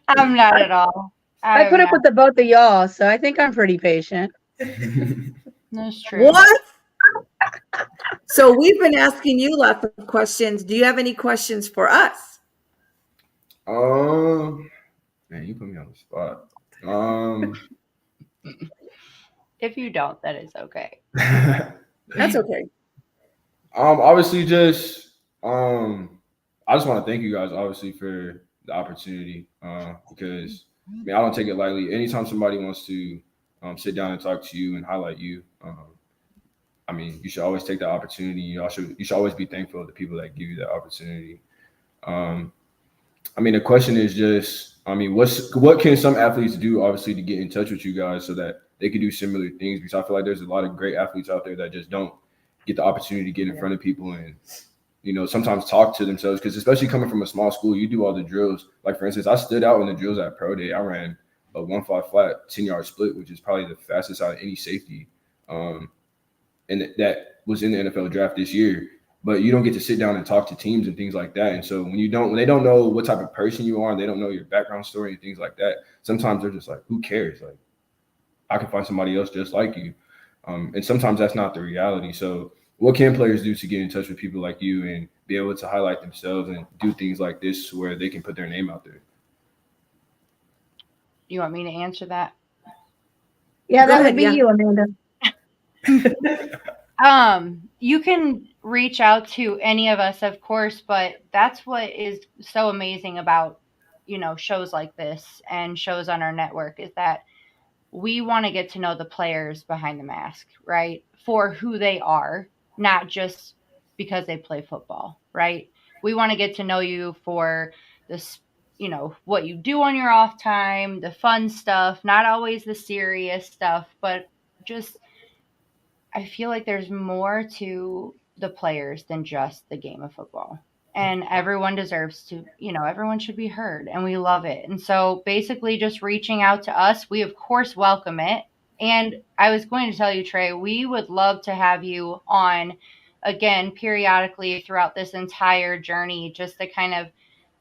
I'm not at all. I put up with the both of y'all, so I think I'm pretty patient. That's true. What? So we've been asking you lots of questions. Do you have any questions for us? Man, you put me on the spot. If you don't, that is okay. That's okay. Obviously, just I just want to thank you guys, obviously, for the opportunity, because I mean, I don't take it lightly. Anytime somebody wants to sit down and talk to you and highlight you, I mean, you should always take that opportunity. You should always be thankful to the people that give you that opportunity. I mean, the question is just I mean, what can some athletes do, obviously, to get in touch with you guys so that they can do similar things? Because I feel like there's a lot of great athletes out there that just don't get the opportunity to get in front of people and, sometimes talk to themselves. Because especially coming from a small school, you do all the drills. Like, for instance, I stood out in the drills at Pro Day. I ran a 1.5 flat 10-yard split, which is probably the fastest out of any safety. And that was in the NFL draft this year. But you don't get to sit down and talk to teams and things like that. And so when they don't know what type of person you are, and they don't know your background story and things like that, sometimes they're just like, who cares? Like, I can find somebody else just like you. And sometimes that's not the reality. So what can players do to get in touch with people like you and be able to highlight themselves and do things like this where they can put their name out there? You want me to answer that? Yeah, that would be you, Amanda. You can reach out to any of us, of course, but that's what is so amazing about, shows like this and shows on our network is that we want to get to know the players behind the mask, right? For who they are, not just because they play football, right? We want to get to know you for this, what you do on your off time, the fun stuff, not always the serious stuff, but just I feel like there's more to the players than just the game of football. And everyone deserves to, everyone should be heard and we love it. And so basically just reaching out to us, we of course welcome it. And I was going to tell you, Trey, we would love to have you on again periodically throughout this entire journey just to kind of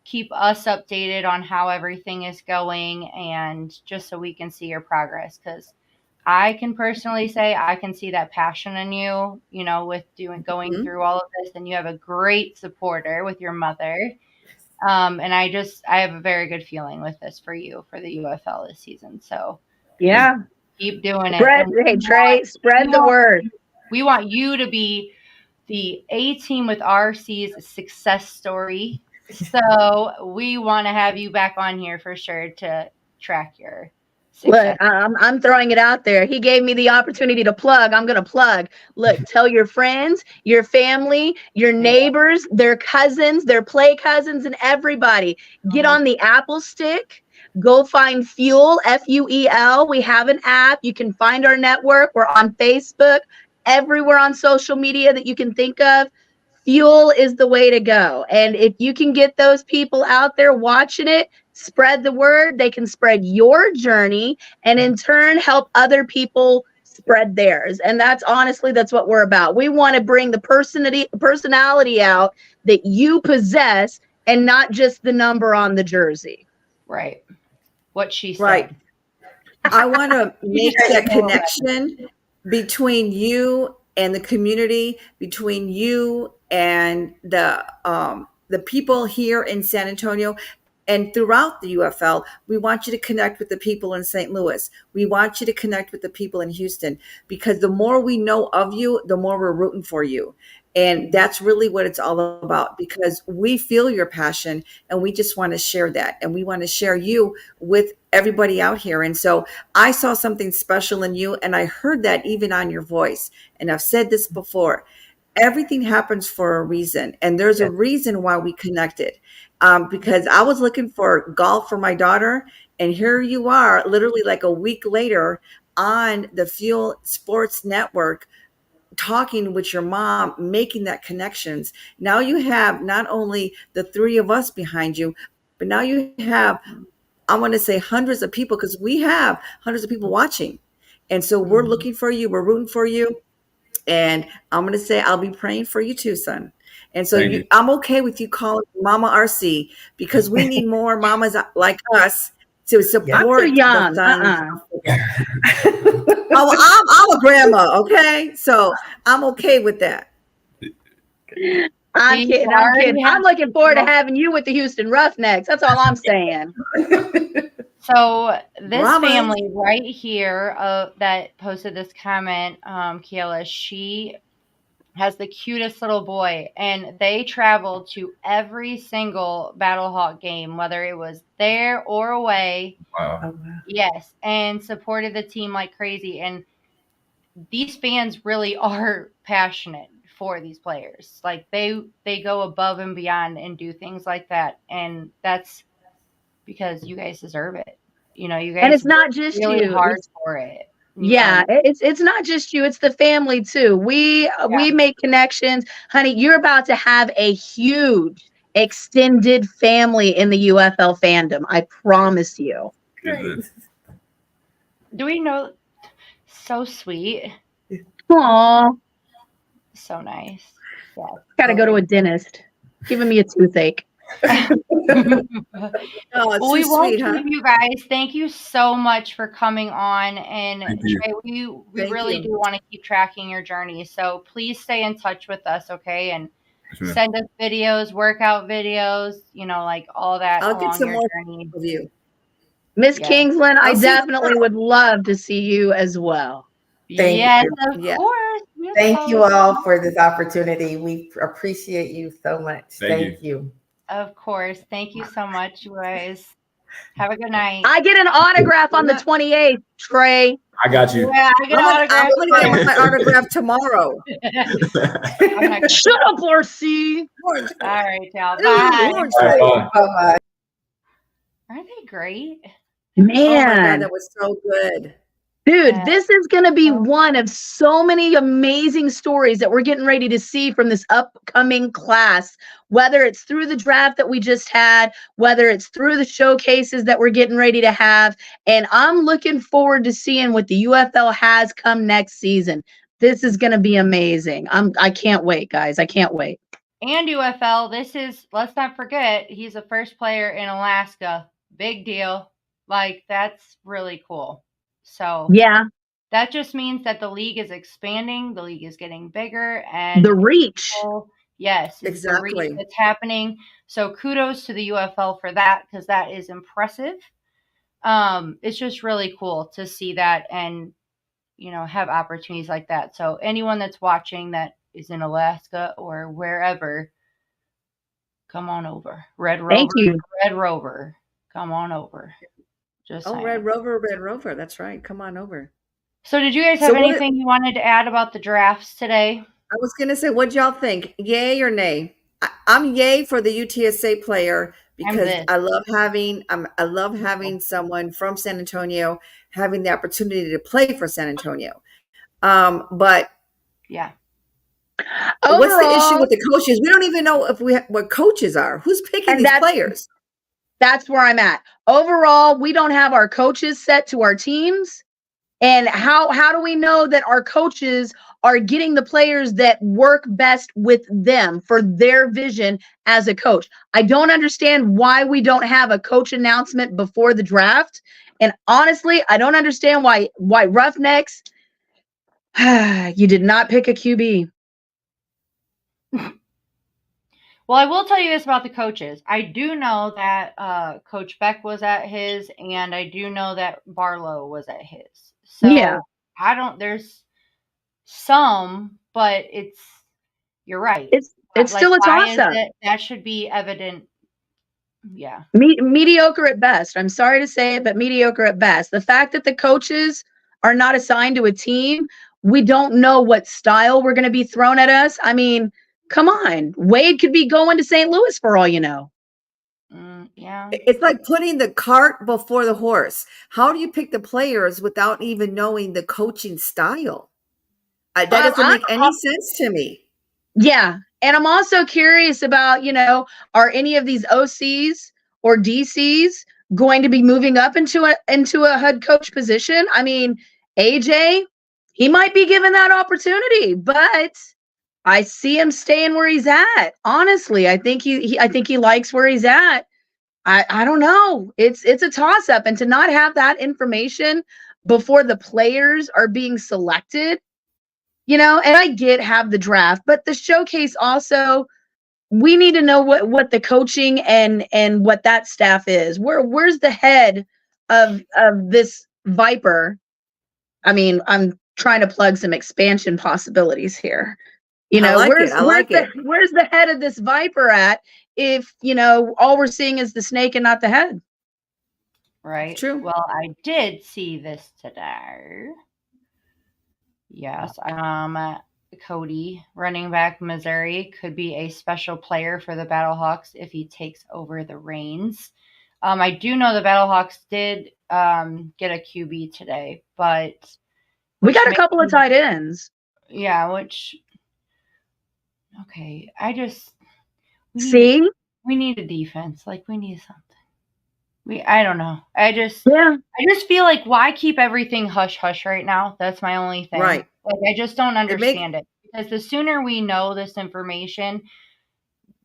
keep us updated on how everything is going and just so we can see your progress. Because I can personally say I can see that passion in you, with going through all of this, and you have a great supporter with your mother. And I have a very good feeling with this for you for the UFL this season. So yeah, keep doing it. Hey, Trey, spread the word. We want you to be the A team with RC's success story. So we want to have you back on here for sure to track your success. Look, I'm throwing it out there. He gave me the opportunity to plug. I'm going to plug. Look, tell your friends, your family, your neighbors, their cousins, their play cousins, and everybody. Get on the Apple stick. Go find Fuel, Fuel. We have an app. You can find our network. We're on Facebook, everywhere on social media that you can think of. Fuel is the way to go. And if you can get those people out there watching it, spread the word, they can spread your journey and in turn help other people spread theirs. And that's what we're about. We want to bring the personality out that you possess and not just the number on the jersey. Right. What she said. Right. I want to make that connection between you and the community, between you and the people here in San Antonio and throughout the UFL. We want you to connect with the people in St. Louis. We want you to connect with the people in Houston, because the more we know of you, the more we're rooting for you. And that's really what it's all about, because we feel your passion and we just want to share that. And we want to share you with everybody out here. And so I saw something special in you, and I heard that even on your voice. And I've said this before. Everything happens for a reason. And there's a reason why we connected. Because I was looking for golf for my daughter. And here you are, literally like a week later on the Fuel Sports Network, talking with your mom, making that connections. Now you have not only the three of us behind you, but now you have, I want to say, hundreds of people, because we have hundreds of people watching. And so we're looking for you. We're rooting for you. And I'm going to say, I'll be praying for you too, son. And so I'm okay with you calling Mama RC, because we need more mamas like us to support the sons. I'm a grandma, okay? So I'm okay with that. I'm kidding. I'm looking forward to having you with the Houston Roughnecks. That's all I'm saying. So this family right here that posted this comment, Kiela, she has the cutest little boy, and they traveled to every single Battlehawk game, whether it was there or away. Wow. Oh, wow. Yes, and supported the team like crazy. And these fans really are passionate for these players. Like they go above and beyond and do things like that. And that's because you guys deserve it. You know, you guys And it's not just really you. hard for it. Yeah, it's not just you, it's the family too. We make connections. Honey, you're about to have a huge extended family in the UFL fandom. I promise you. Great. Do we know? So sweet. Aw, So nice. Yeah. gotta go to a dentist. Giving me a toothache. Oh, Well, too we won't sweet, huh? keep you guys. Thank you so much for coming on. And Thank you. Trey, we Thank really you. do want to keep tracking your journey. So please stay in touch with us, okay? And Yes, ma'am. send us videos, workout videos, you know, like all that I'll get along some your more journey. of you. Miss Yeah. Kingsland, I I'll see you definitely tomorrow. would love to see you as well. Thank Yes, you. of Yes. course. We'll Thank you follow all for this opportunity. We appreciate you so much. Thank you. Of course. Thank you so much, you guys. Have a good night. I get an autograph on the 28th, Trey. I got you. Yeah, I get I'm gonna get autographs. my autograph tomorrow. I'm not gonna. Shut up, RC. Lord, All right, y'all. Ooh, Bye. Lord, All right, bye. Bye-bye. Aren't they great? oh my God, Man, that was so good. dude, Yeah. this is going to be one of so many amazing stories that we're getting ready to see from this upcoming class, whether it's through the draft that we just had, whether it's through the showcases that we're getting ready to have. And I'm looking forward to seeing what the UFL has come next season. This is going to be amazing. I can't wait, guys. I can't wait. And UFL, let's not forget, he's the first player in Alaska. Big deal. Like, that's really cool. So, Yeah, that just means that the league is expanding, the league is getting bigger, and the reach. yes, it's the reach Exactly. that's happening. So, kudos to the UFL for that, because that is impressive. It's just really cool to see that and, you know, have opportunities like that. So, anyone that's watching that is in Alaska or wherever, come on over. Red Thank you. Rover, come on over. Just Oh, saying. Red Rover. That's right. Come on over. So, did you guys have anything you wanted to add about the drafts today? I was gonna say, what'd y'all think? Yay or nay? I'm yay for the UTSA player because I love having someone from San Antonio having the opportunity to play for San Antonio. But yeah. What's the issue with the coaches? We don't even know what coaches are. Who's picking these players? That's where I'm at. Overall, we don't have our coaches set to our teams. And how do we know that our coaches are getting the players that work best with them for their vision as a coach? I don't understand why we don't have a coach announcement before the draft. And honestly, I don't understand why Roughnecks, you did not pick a QB. Well, I will tell you this about the coaches. I do know that Coach Beck was at his, and I do know that Barlow was at his. So yeah, there's some, but you're right. It's still a toss-up. That should be evident. Yeah. Mediocre at best. I'm sorry to say it, but mediocre at best. The fact that the coaches are not assigned to a team, we don't know what style we're going to be thrown at us. I mean, come on. Wade could be going to St. Louis for all you know. Yeah. It's like putting the cart before the horse. How do you pick the players without even knowing the coaching style? That doesn't make any sense to me. Yeah. And I'm also curious about, are any of these OCs or DCs going to be moving up into a head coach position? I mean, AJ, he might be given that opportunity, but I see him staying where he's at. Honestly, I think he likes where he's at. I don't know. It's a toss up, and to not have that information before the players are being selected, and I have the draft, but the showcase also, we need to know what the coaching and what that staff is. Where's the head of this Viper? I mean, I'm trying to plug some expansion possibilities here. Where's the head of this Viper at if, all we're seeing is the snake and not the head? Right. True. Well, I did see this today. Yes. Cody, running back Missouri, could be a special player for the Battlehawks if he takes over the reins. I do know the Battlehawks did get a QB today, but we got a couple of tight ends. Yeah, okay. See, we need a defense. Like, we need something. I don't know. I just feel like, why keep everything hush hush right now? That's my only thing. Right. Like, I just don't understand it. Because the sooner we know this information,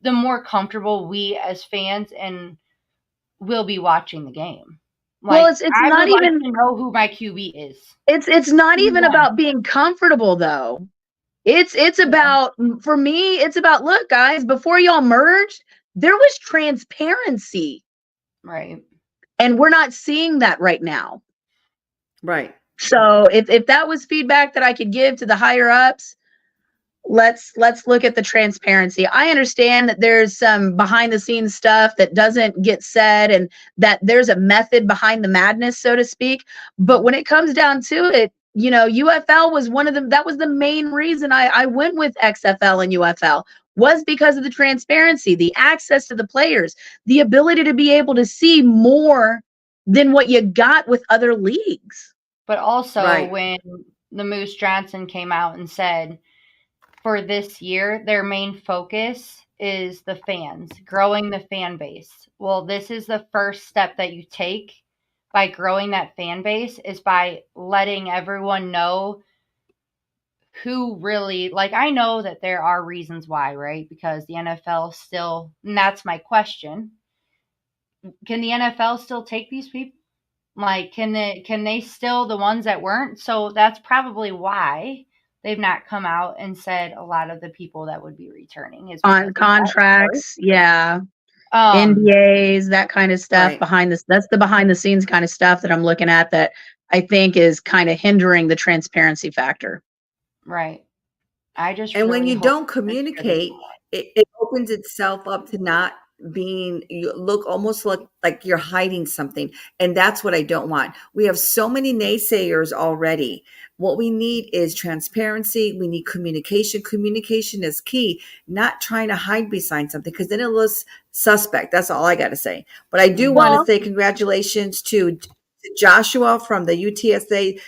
the more comfortable we as fans and will be watching the game. Like, well, it's not even like to know who my QB is. It's not even about being comfortable though. It's about, for me, it's about, look, guys, before y'all merged, there was transparency. Right. And we're not seeing that right now. Right. So if that was feedback that I could give to the higher ups, let's look at the transparency. I understand that there's some behind the scenes stuff that doesn't get said and that there's a method behind the madness, so to speak. But when it comes down to it, you know, UFL was one of them. That was the main reason I went with XFL and UFL, was because of the transparency, the access to the players, the ability to be able to see more than what you got with other leagues. But also when the Moose Johnson came out and said, for this year, their main focus is the fans, growing the fan base. Well, this is the first step that you take by growing that fan base, is by letting everyone know who really, like, I know that there are reasons why, right? Because the NFL still, and that's my question. Can the NFL still take these people? Like, can they still, the ones that weren't? So that's probably why they've not come out and said a lot of the people that would be returning is on contracts. Yeah. NDAs, that kind of stuff that's the behind the scenes kind of stuff that I'm looking at, that I think is kind of hindering the transparency factor. Right. And when you don't communicate, it opens itself up to not being, you look almost like you're hiding something. And that's what I don't want. We have so many naysayers already. What we need is transparency. We need communication. Communication is key, not trying to hide behind something, because then it looks suspect. That's all I got to say. But I do want to say congratulations to Joshua from the UTSA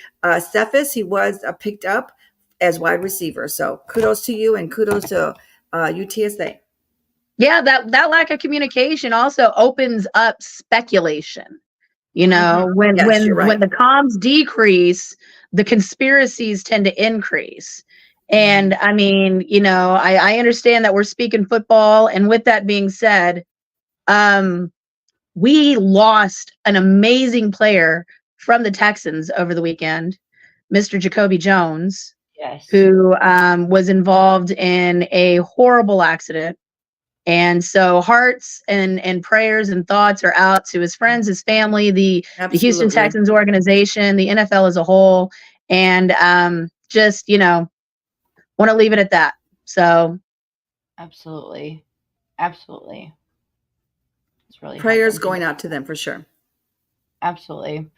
Cephas. He was picked up as wide receiver. So kudos to you and kudos to UTSA. Yeah, that lack of communication also opens up speculation. You know, when the comms decrease, the conspiracies tend to increase. And I mean, you know, I understand that we're speaking football. And with that being said, we lost an amazing player from the Texans over the weekend, Mr. Jacoby Jones. Yes. Who was involved in a horrible accident. And so hearts and prayers and thoughts are out to his friends, his family, the Houston Texans organization, the NFL as a whole. And just, you know, want to leave it at that. So. Absolutely. Absolutely. It's really prayers going out to them for sure. Absolutely.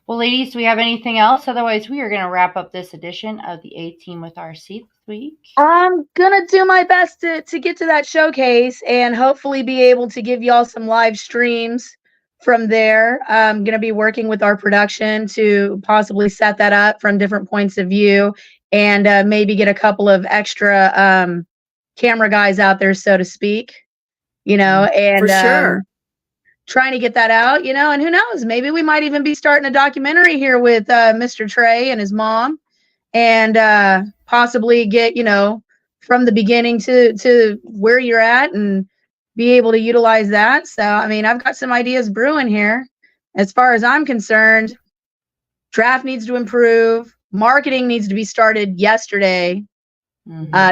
Well, ladies, do we have anything else? Otherwise, we are going to wrap up this edition of the A-Team with RC this week. I'm going to do my best to get to that showcase and hopefully be able to give y'all some live streams from there. I'm going to be working with our production to possibly set that up from different points of view and maybe get a couple of extra camera guys out there, so to speak, you know, and for sure. Trying to get that out, you know, and who knows, maybe we might even be starting a documentary here with Mr. Trey and his mom, and possibly get, you know, from the beginning to where you're at and be able to utilize that. So, I mean, I've got some ideas brewing here. As far as I'm concerned, draft needs to improve. Marketing needs to be started yesterday.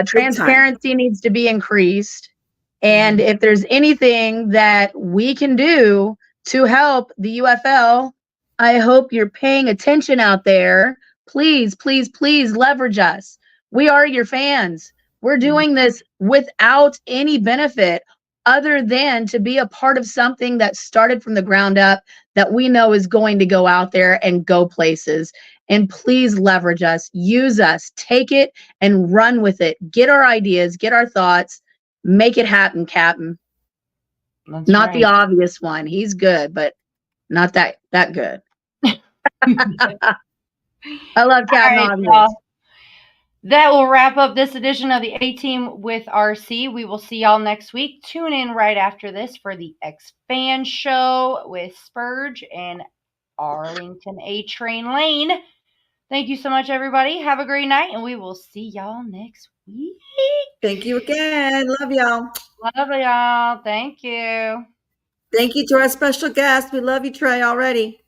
Transparency needs to be increased. And if there's anything that we can do to help the UFL, I hope you're paying attention out there. Please, please, please leverage us. We are your fans. We're doing this without any benefit other than to be a part of something that started from the ground up that we know is going to go out there and go places. And please leverage us, use us, take it and run with it. Get our ideas, get our thoughts. Make it happen, Captain. That's Not the right. obvious one. He's good, but not that good. I love Captain All right, Obvious. y'all. That will wrap up this edition of the A-Team with RC. We will see y'all next week. Tune in right after this for the X-Fan Show with Spurge and Arlington A-Train Lane. Thank you so much, everybody. Have a great night, and we will see y'all next week. Thank you again. Love y'all. Love y'all. Thank you. Thank you to our special guest. We love you, Trey, already.